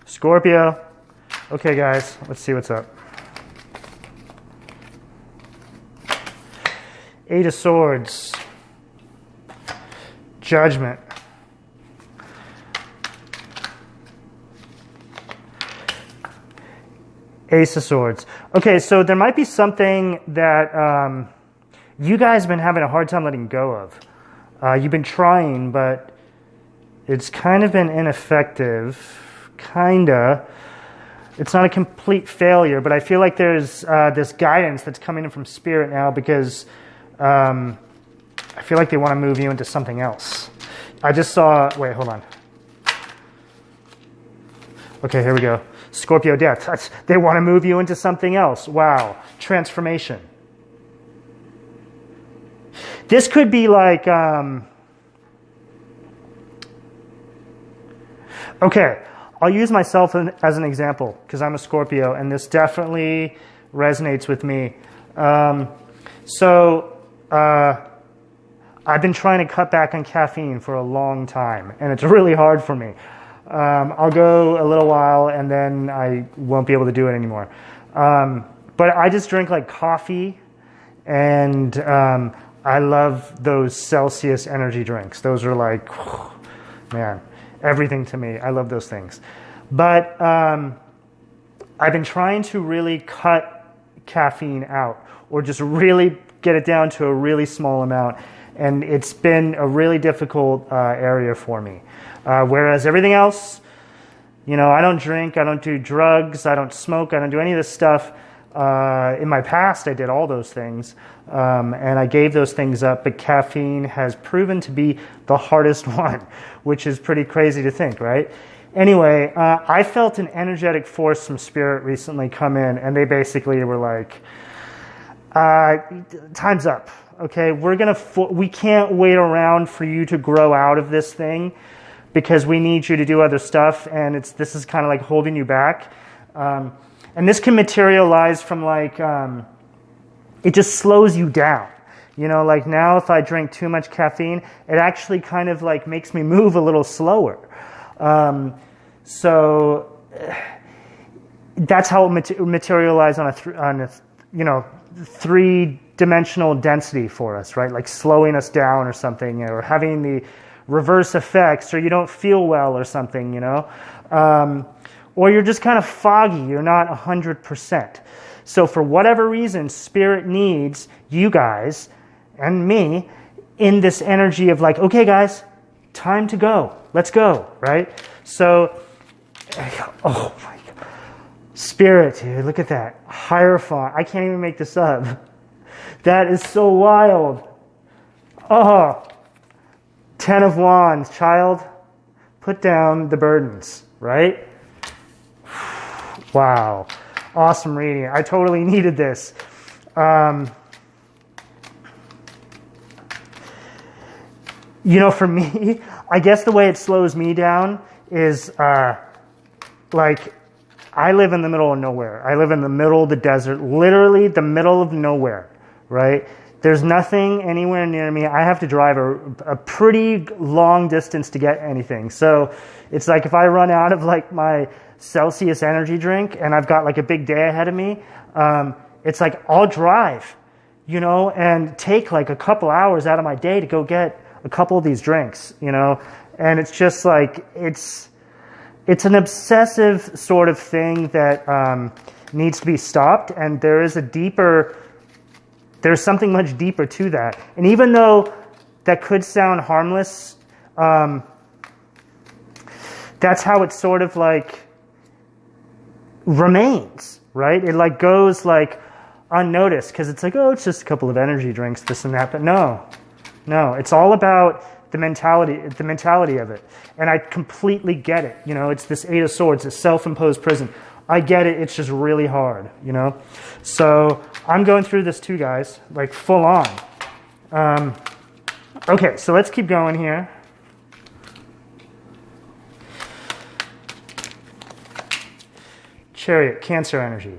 Scorpio. Okay, guys, let's see what's up. Eight of Swords. Judgment. Ace of Swords. Okay, so there might be something that you guys have been having a hard time letting go of. You've been trying, but it's kind of been ineffective. Kinda. It's not a complete failure, but I feel like there's this guidance that's coming in from Spirit now because I feel like they want to move you into something else. I just saw... Wait, hold on. Okay, here we go. Scorpio death. They want to move you into something else. Wow. Transformation. This could be like... Okay, I'll use myself as an example because I'm a Scorpio and this definitely resonates with me. I've been trying to cut back on caffeine for a long time and it's really hard for me. I'll go a little while and then I won't be able to do it anymore. But I just drink like coffee and I love those Celsius energy drinks. Those are like, man, everything to me. I love those things. But I've been trying to really cut caffeine out or just really get it down to a really small amount. And it's been a really difficult area for me. Whereas everything else, you know, I don't drink, I don't do drugs, I don't smoke, I don't do any of this stuff. In my past, I did all those things, and I gave those things up, but caffeine has proven to be the hardest one, which is pretty crazy to think, right? Anyway, I felt an energetic force from Spirit recently come in, and they basically were like, time's up, okay? We can't wait around for you to grow out of this thing, because we need you to do other stuff, and this is kind of like holding you back. And this can materialize from like, it just slows you down. You know, like now if I drink too much caffeine, it actually kind of like makes me move a little slower. So that's how it materializes on a you know, three-dimensional density for us, right? Like slowing us down or something, or having the reverse effects, or you don't feel well or something, you know? Or you're just kind of foggy, you're not 100%. So for whatever reason, Spirit needs you guys and me in this energy of like, okay guys, time to go, let's go, right? So, oh my God. Spirit, dude, look at that. Hierophant, I can't even make this up. That is so wild. Oh, 10 of Wands, child, put down the burdens, right? Wow, awesome reading. I totally needed this. You know, for me, I guess the way it slows me down is like I live in the middle of nowhere. I live in the middle of the desert, literally the middle of nowhere, right? There's nothing anywhere near me. I have to drive a pretty long distance to get anything. So it's like if I run out of like my Celsius energy drink and I've got like a big day ahead of me, it's like I'll drive, you know, and take like a couple hours out of my day to go get a couple of these drinks, you know, and it's just like it's an obsessive sort of thing that needs to be stopped, and there's something much deeper to that. And even though that could sound harmless, that's how it sort of like remains, right? It like goes like unnoticed because it's like, oh, it's just a couple of energy drinks, this and that. But no, it's all about the mentality of it. And I completely get it. You know, it's this Eight of Swords, this self-imposed prison. I get it. It's just really hard, you know? So I'm going through this too, guys, like full on. Okay, so let's keep going here. Chariot, Cancer energy.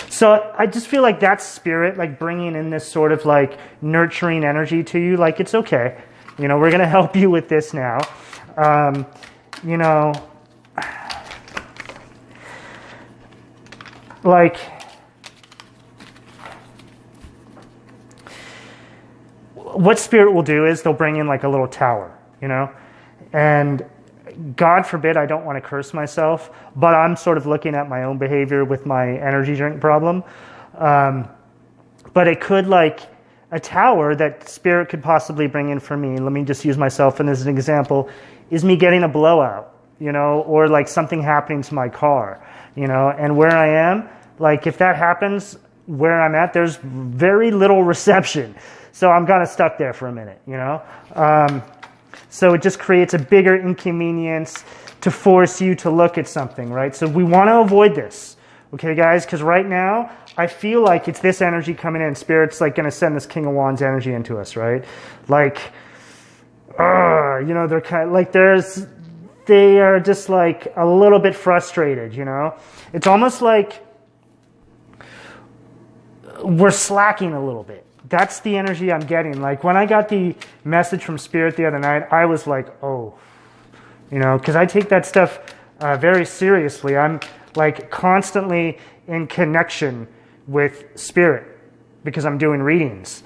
So I just feel like that's Spirit, like bringing in this sort of like nurturing energy to you. Like, it's okay. You know, we're going to help you with this now. You know, like, what spirit will do is they'll bring in like a little tower, you know, and God forbid I don't want to curse myself, but I'm sort of looking at my own behavior with my energy drink problem. But it could, like, a tower that spirit could possibly bring in for me, let me just use myself as an example, is me getting a blowout, you know, or like something happening to my car, you know, and where I am, like if that happens where I'm at, there's very little reception. So I'm kind of stuck there for a minute, you know. So it just creates a bigger inconvenience to force you to look at something, right? So we want to avoid this, okay, guys? Because right now, I feel like it's this energy coming in. Spirit's like going to send this King of Wands energy into us, right? Like, you know, they're kind of like they are just like a little bit frustrated, you know? It's almost like we're slacking a little bit. That's the energy I'm getting. Like when I got the message from Spirit the other night, I was like, oh, you know, because I take that stuff very seriously. I'm like constantly in connection with Spirit because I'm doing readings.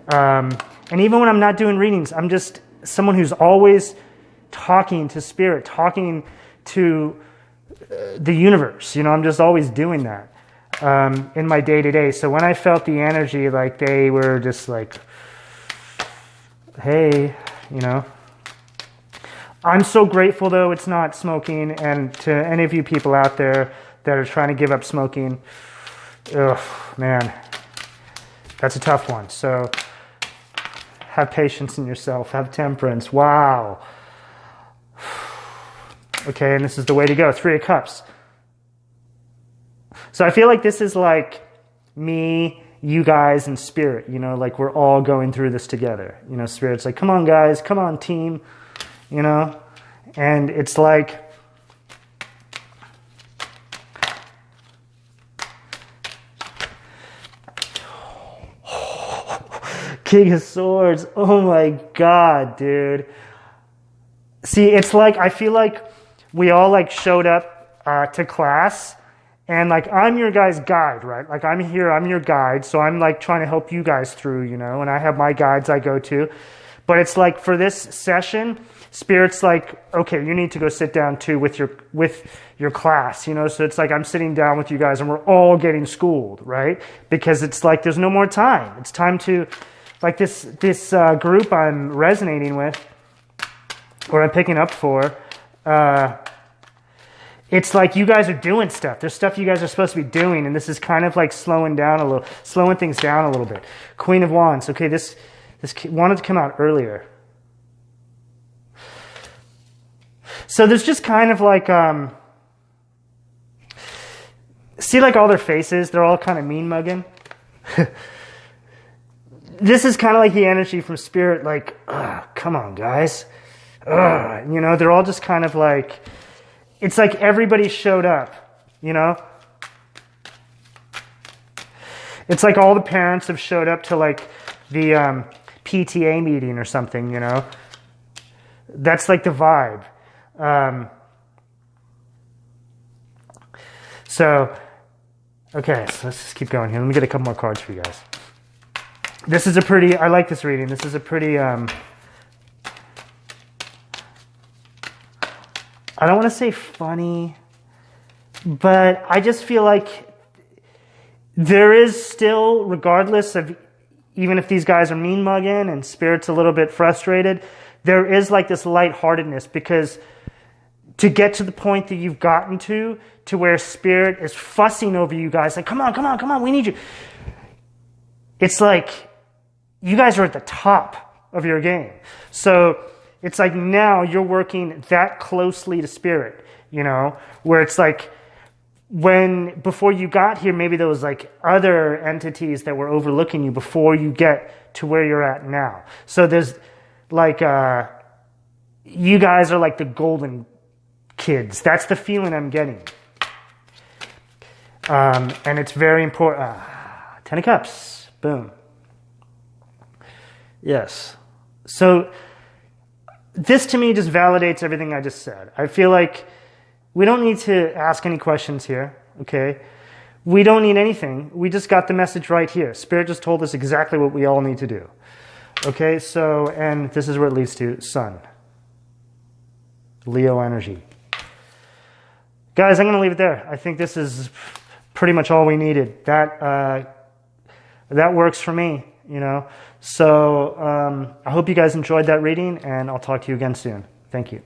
And even when I'm not doing readings, I'm just someone who's always talking to Spirit, talking to the universe. You know, I'm just always doing that. In my day-to-day. So when I felt the energy, like they were just like, hey, you know. I'm so grateful, though, it's not smoking. And to any of you people out there that are trying to give up smoking, ugh, man, that's a tough one. So have patience in yourself. Have temperance. Wow. Okay, and this is the way to go. 3 of Cups. So I feel like this is like me, you guys, and Spirit, you know, like we're all going through this together. You know, Spirit's like, come on, guys, come on, team, you know, and it's like, King of Swords, oh my God, dude. See, it's like, I feel like we all like showed up to class. And like, I'm your guys' guide, right? Like I'm here, I'm your guide. So I'm like trying to help you guys through, you know, and I have my guides I go to. But it's like for this session, Spirit's like, okay, you need to go sit down too with your class, you know? So it's like, I'm sitting down with you guys and we're all getting schooled, right? Because it's like, there's no more time. It's time to, like this group I'm resonating with, or I'm picking up for, it's like you guys are doing stuff. There's stuff you guys are supposed to be doing, and this is kind of like slowing things down a little bit. Queen of Wands. Okay, this wanted to come out earlier. So there's just kind of like, see like all their faces? They're all kind of mean mugging. This is kind of like the energy from Spirit, like, come on, guys. You know, they're all just kind of like, it's like everybody showed up, you know? It's like all the parents have showed up to like the PTA meeting or something, you know? That's like the vibe. So, okay, so let's just keep going here. Let me get a couple more cards for you guys. This is a pretty, I like this reading. This is a pretty, I don't want to say funny, but I just feel like there is still, regardless of, even if these guys are mean mugging and Spirit's a little bit frustrated, there is like this lightheartedness, because to get to the point that you've gotten to where Spirit is fussing over you guys, like, come on, we need you. It's like, you guys are at the top of your game. So it's like now you're working that closely to Spirit, you know, where it's like before you got here, maybe there was like other entities that were overlooking you before you get to where you're at now. So there's like, you guys are like the golden kids. That's the feeling I'm getting. And it's very important. 10 of Cups. Boom. Yes. So this to me just validates everything I just said. I feel like we don't need to ask any questions here, okay? We don't need anything. We just got the message right here. Spirit just told us exactly what we all need to do. Okay, so, and this is where it leads to Sun. Leo energy. Guys, I'm going to leave it there. I think this is pretty much all we needed. That works for me, you know. So I hope you guys enjoyed that reading, and I'll talk to you again soon. Thank you.